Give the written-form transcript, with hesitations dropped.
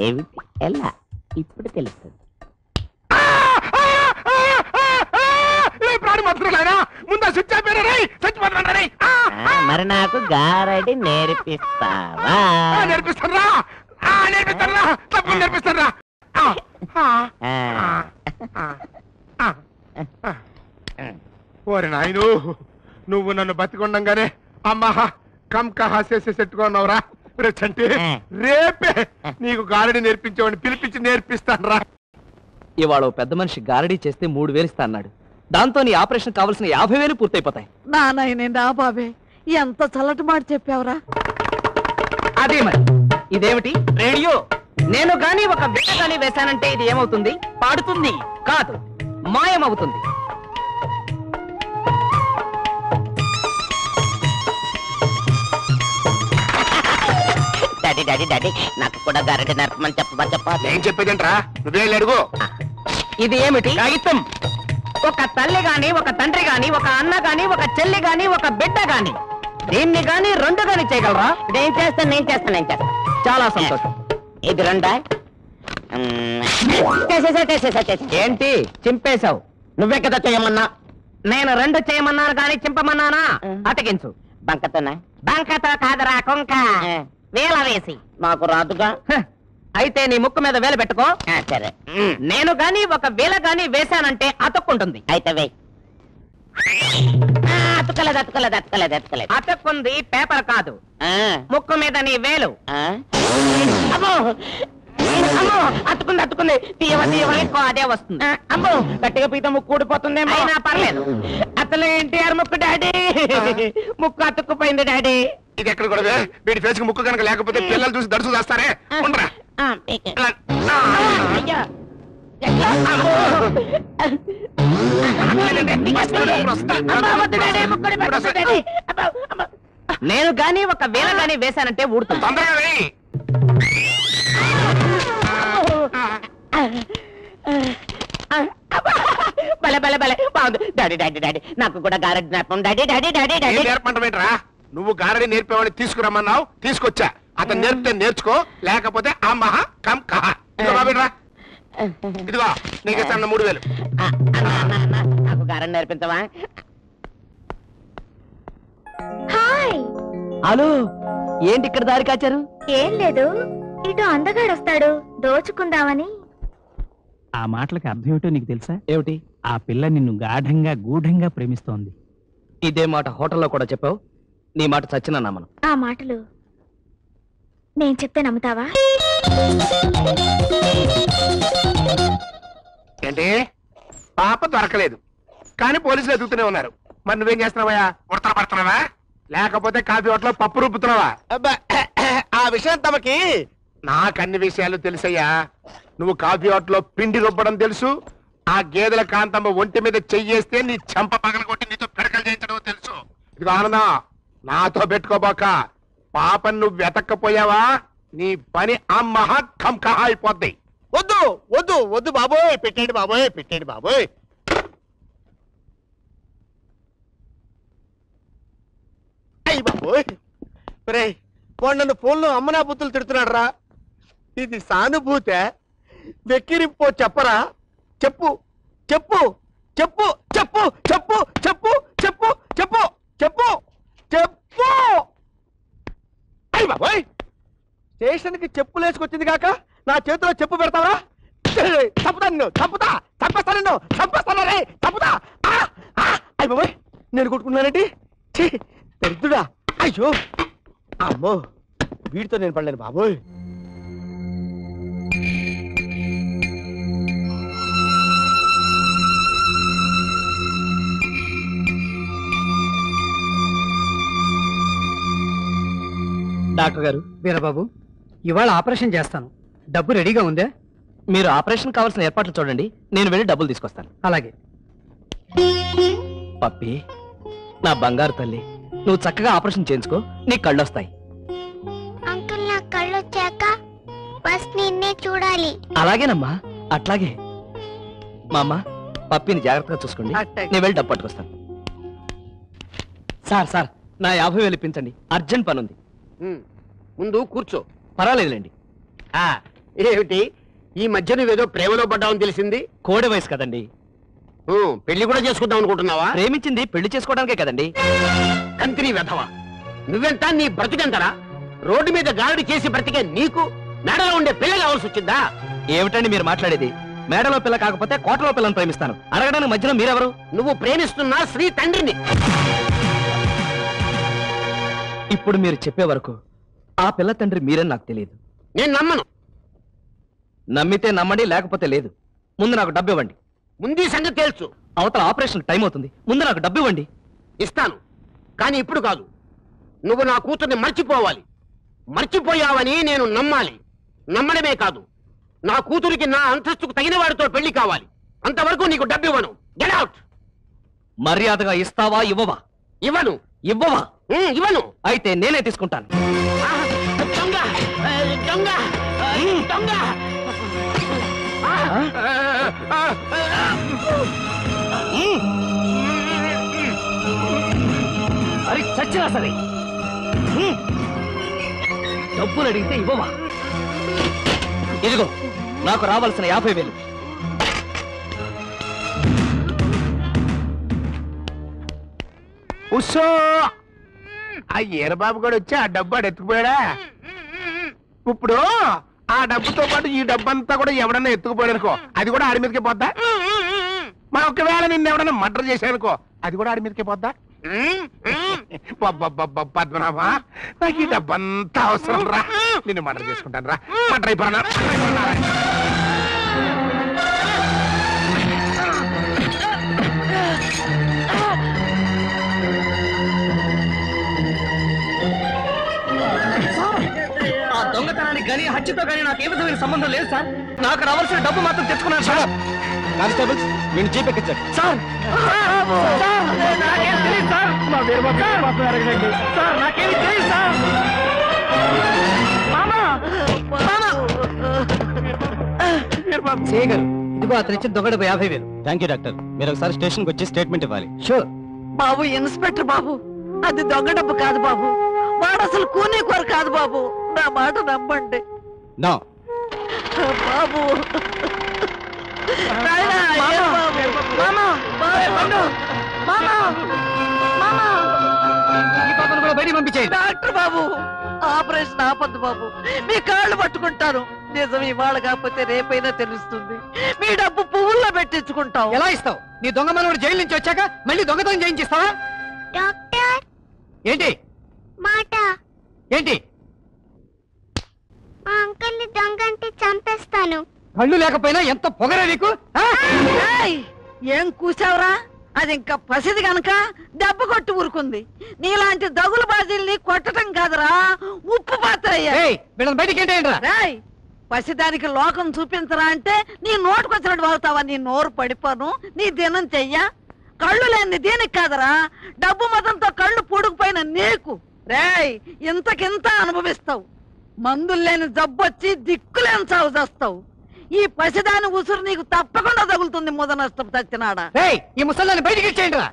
ఏమిటి ఎలా ఇప్పుడు తెలుస్తుంది. మరి నాకు గారడి నేర్పిస్తావా? ఓరి నాయను, నువ్వు నన్ను బతికొండంగానే అమ్మా కమ్ కహా చేసేట్టుకున్నావురా. రేచంటే రేపే నీకు గారడి నేర్పించేవాడిని పిలిపించి నేర్పిస్తాను రా. ఇవాళ పెద్ద మనిషి గారడీ చేస్తే 3000 ఇస్తా అన్నాడు. దాంతో నీ ఆపరేషన్ కావాల్సిన 50,000 పూర్తయిపోతాయి. నాయనా బాబే, ఎంత చల్లటి మాట చెప్పావురా. అదే మరి ఇదేమిటి రేడియో? నేను గాని ఒక బిడ్డ గాని వేశానంటే ఇది ఏమవుతుంది? పాడుతుంది కాదు, మాయమవుతుంది. డాడీ డాడీ డాడీ నాకు కూడా గారడి నేర్పమని చెప్పా. ఏం చెప్పేదంట్రా? నువ్వే అడుగు. ఇది ఏమిటి? కాగితం. ఒక తల్లి గాని, ఒక తండ్రి గాని, ఒక అన్న గాని, ఒక చెల్లి గాని, ఒక బిడ్డ గాని దీన్ని గాని 2 గాని చేయగలరా? నేను చేస్తాను. చాలా సంతోషం. ఇది 2. ఏంటి చింపేశావు? నువ్వే కదా చేయమన్నా. నేను 2 చేయమన్నాను కానీ చింపమన్నానా? అటకించు. బంకతోనా? బంకతో కాదురా కొంక, వేల వేసి. నాకు రాదుగా. అయితే నీ ముక్కు మీద వేలు పెట్టుకో. సరే. నేను గాని ఒక వేల గాని వేశానంటే అతుక్కుంటుంది. అయితే వేయ్. అతుక్కలేదు. అతుక్కుంది పేపర్ కాదు, ముక్కు మీద నీ వేలు. అమ్మో అతుకుంది. ఎక్కువ అదే వస్తుంది. అమ్మో గట్టిగా పీత ముక్కు ఊడిపోతుంది. అయినా పర్లేదు. అసలు ఎన్టీఆర్ ముక్కు డాడీ. ముక్కు అతుక్కుపోయింది డాడీ. ఇది ఎక్కడ కూడా వీడి ఫేస్ ముక్కు కనుక లేకపోతే పిల్లలు చూసి దర్శనం చేస్తారే. ఉండరా. నేను గాని ఒక వేల గాని వేశానంటే ఊడుతుంది. తొందరగా వెయ్యి. భలే బాగుంది. డాడీ నాకు కూడా గారడి నేర్పం. డాడీ నేర్పంటమేంట్రా? నువ్వు గారడి నేర్పేవాడిని తీసుకురమ్మన్నావు, తీసుకొచ్చా. అతను నేర్పితే నేర్చుకో, లేకపోతే అమ్మహ కమ్ కహ. ఇదిగో నీకు ఇస్తాను 3000. నాకు గారడి నేర్పించవా? హలో, ఏంటి ఇక్కడ దారి కాచారు? ఏం లేదు, ఇటు అందగాడు వస్తాడు, దోచుకుందామని. ఆ మాటలకి అర్థం ఏమిటో నీకు తెలుసా? ఏమిటి? ఆ పిల్ల నిన్ను గూఢంగా ప్రేమిస్తోంది. ఇదే మాట హోటల్లో కూడా చెప్పావు. నీ మాట చచ్చినా నమ్మను. ఆ మాటలు నేను చెప్తే నమ్ముతావా? ఏంటి? పాప దొరకలేదు కానీ పోలీసులు ఎదుగుతూనే ఉన్నారు. మరి నువ్వేం చేస్తున్నావా? ఉడతలు పడుతున్నావా లేకపోతే కాఫీ హోటల్లో పప్పు రుబ్బుతున్నావా? ఆ విషయం తమకి నాకు అన్ని విషయాలు తెలుసయ్యా. నువ్వు కాఫీ హోటల్లో పిండి రుబ్బడం తెలుసు, ఆ గేదెల కాంతమ్మ ఒంటి మీద చెయ్యేస్తే నీ చెంప పగల కొట్టి నీతో పిడకలు చేయించడం తెలుసు. ఇదిగో ఆనందం, నాతో పెట్టుకోబోక. పాపను నువ్వు వెతక్కపోయావా నీ పని అమ్మహ కమ్ కహ అయిపోద్ది. వద్దు బాబోయ్, పెట్టండి బాబోయ్. అయ్యి బాబోయ్, రే వాడు నన్ను ఫోన్లో అమ్మనా బుద్ధులు తిడుతున్నాడు రా. ఇది సానుభూతే వెక్కిరింపో చెప్పరా? చెప్పు. అయ్యి బాబోయ్, స్టేషన్కి చెప్పులేసుకొచ్చింది కాక నా చేతిలో చెప్పు పెడతావా? చంపేస్తాను రే. అయ్యి బాబోయ్, నేను కొట్టుకున్నానండి. దరిద్రుడా. అయ్యో అమ్మో, వీడితో నేను పడలేను బాబోయ్. డాక్టర్ గారు, వీరబాబు ఇవాళ ఆపరేషన్ చేస్తాను. డబ్బు రెడీగా ఉందా? మీరు ఆపరేషన్ కావాల్సిన ఏర్పాట్లు చూడండి, నేను వెళ్ళి డబ్బులు తీసుకొస్తాను. అలాగే. పప్పి, నా బంగారు తల్లి, నువ్వు చక్కగా ఆపరేషన్ చేయించుకో, నీ కళ్ళు వస్తాయి. అంకుల్, నా కళ్ళు వచ్చాక ఫస్ట్ నిన్నే చూడాలి. అలాగేనమ్మా, అట్లాగే. మా అమ్మ, పప్పిని జాగ్రత్తగా చూసుకోండి, నేను వెళ్ళి డబ్బు పట్టుకొస్తాను. సార్ నా 50,000 ఇప్పించండి, అర్జెంట్ పని ఉంది. ముందు కూర్చో. పర్వాలేదులేండి. ఏమిటి ఈ మధ్య నువ్వేదో ప్రేమలో పడ్డావని తెలిసింది? కోడి వయసు కదండి. పెళ్లి కూడా చేసుకుందాం అనుకుంటున్నావా? ప్రేమించింది పెళ్లి చేసుకోవడానికే కదండి. కంతిని వెధవా, నువ్వెంత నీ బ్రతుకెంతరా? రోడ్డు మీద గాడి చేసి బ్రతికే నీకు మేడలో ఉండే పిల్ల కావాల్సి వచ్చిందా? ఏమిటండి మీరు మాట్లాడేది? మేడలో పిల్ల కాకపోతే కోటలో పిల్లని ప్రేమిస్తాను. అడగడానికి మధ్యలో మీరెవరు? నువ్వు ప్రేమిస్తున్నా శ్రీ తండ్రిని. ఇప్పుడు మీరు చెప్పే వరకు ఆ పిల్ల తండ్రి మీరని నాకు తెలియదు. నేను నమ్మను. నమ్మితే నమ్మండి, లేకపోతే లేదు. ముందు నాకు డబ్బు ఇవ్వండి. ముందు ఈ సంగతి తెలుసు. అవతల ఆపరేషన్ టైం అవుతుంది. ముందు నాకు డబ్బు ఇవ్వండి. ఇస్తాను, కానీ ఇప్పుడు కాదు. నువ్వు నా కూతుర్ని మర్చిపోవాలి. మర్చిపోయావని నేను నమ్మాలి. నమ్మడమే కాదు, నా కూతురికి నా అంతస్తుకు తగిన వాడితో పెళ్లి కావాలి. అంతవరకు నీకు డబ్బు ఇవ్వను. Get out. మర్యాదగా ఇస్తావా ఇవ్వవా? ఇవ్వను. ఇవ్వవా? ఇవ్వను. అయితే నేనే తీసుకుంటాను. దొంగ దొంగ దొంగ. అరే చచ్చినా సరే డబ్బులు అడిగితే ఇవ్వవా? ఇదిగో నాకు రావాల్సిన 50,000. ఉస్సో, ఆ ఈరబాబు కూడా వచ్చి ఆ డబ్బు ఆడు ఎత్తుకుపోయాడా? ఇప్పుడు ఆ డబ్బుతో పాటు ఈ డబ్బంతా కూడా ఎవడన్నా ఎత్తుకుపోయాడు అనుకో, అది కూడా ఆడి మీదకే పోద్దా? మా ఒకవేళ నిన్ను ఎవడన్నా మర్డర్ చేశానుకో, అది కూడా ఆడి మీదకే పోద్దా? పద్మనాభ, నాకు ఈ డబ్బంతా అవసరం రా. నిన్ను మర్డర్ చేసుకుంటాను రా. మర్డర్ అయిపోయినా ఆ దొంగతనానికి కానీ హత్యతో కానీ నాకు ఏ విధమైన సంబంధం లేదు సార్. నాకు రావాల్సిన డబ్బు మాత్రం తెచ్చుకున్నాను సార్. కానిస్టేబుల్స్ నేను జీప్ ఎక్కించాడు సార్. నాకేం తెలియదు సార్. మా పేరు సార్, నాకేమి తెలియదు సార్. చేయగలరు. ఇదిగో అతను ఇచ్చిన దొంగ డబ్బు 50,000. Thank you doctor. మీరు ఒకసారి స్టేషన్కి వచ్చి స్టేట్మెంట్ ఇవ్వాలి. షూర్. బాబు ఇన్స్పెక్టర్ బాబు, అది దొంగ డబ్బు కాదు బాబు. వాడు అసలు కూనీ కూర కాదు బాబు. నా మాట నమ్మండి నో బాబు. నాయనా, ఏ బాబు? ఈ పాపను కూడా బయటికి పంపించేయండి. డాక్టర్ బాబు, ఆపరేషన్ ఆపద్దు బాబు. మీ కాళ్ళు పట్టుకుంటాను. నిజం ఇవాళ కాకపోతే రేపైనా తెలుస్తుంది. మీ డబ్బు పువ్వుల్లో పెట్టించుకుంటాం. ఎలా ఇస్తావు? నీ దొంగ మనవడు జైలు నుంచి వచ్చాక మళ్ళీ దొంగతనం చేయించిస్తావా? డాక్టర్ ఏంటి మాట, ఏంటి? మా అంకుల్ని దొంగ అంటే చంపేస్తాను. కళ్ళు లేకపోయినా ఎంత పొగరా నీకు? ఆ? ఏయ్, ఏం కూసావురా? అది ఇంకా పసిది గనక దెబ్బ కొట్టి ఊరుకుంది. నీలాంటి దగులు బాజీల్ని కొట్టడం కాదురా, ఉప్పు పాత్ర అయ్యారు. ఏయ్, వీళ్ళని బయటికి ఏంటి? రాయ్, పసిదానికి లోకం చూపించరా అంటే నీ నోటుకొచ్చినట్టు వాగుతావా? నీ నోరు పడిపోను, నీ దినం చెయ్యా. కళ్ళు లేని దీనికి కాదరా, డబ్బు మతంతో కళ్ళు పొడుగుపోయిన నీకు. రేయ్, ఇంతకింత అనుభవిస్తావు. మందులు లేని జబ్బొచ్చి దిక్కులేని చావు చేస్తావు. ఈ పసిదాని ఉసురు నీకు తప్పకుండా తగులుతుంది. ముద నష్టం చచ్చినాడా. ఏయ్, ఈ ముసల్లాన్ని బయటికి ఇచ్చేయండి రా.